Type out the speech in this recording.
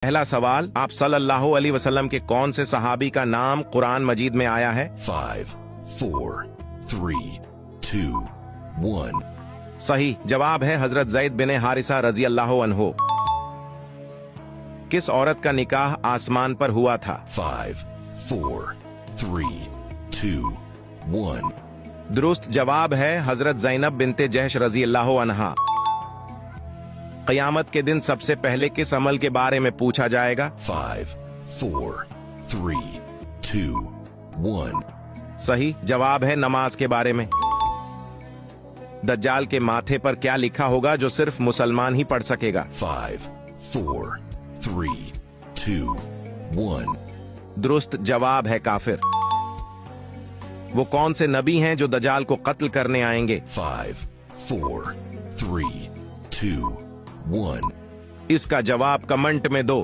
पहला सवाल, आप सल्लल्लाहु अलैहि वसल्लम के कौन से सहाबी का नाम कुरान मजीद में आया है? 5, 4, 3, 2, 1. सही जवाब है हजरत ज़ैद बिन हारिसा रजी अल्लाह अन्हो। किस औरत का निकाह आसमान पर हुआ था? 5, 4, 3, 2, 1. दुरुस्त जवाब है हजरत ज़ैनब बिनते जहश रजी अल्लाह अन्हा। क़यामत के दिन सबसे पहले किस अमल के बारे में पूछा जाएगा? 5, 4, 3, 2, 1. सही जवाब है नमाज के बारे में। दज्जाल के माथे पर क्या लिखा होगा जो सिर्फ मुसलमान ही पढ़ सकेगा? 5, 4, 3, 2, 1. दुरुस्त जवाब है काफिर। वो कौन से नबी हैं जो दज्जाल को कत्ल करने आएंगे? 5, 4, 3, 2, 1. इसका जवाब कमेंट में दो।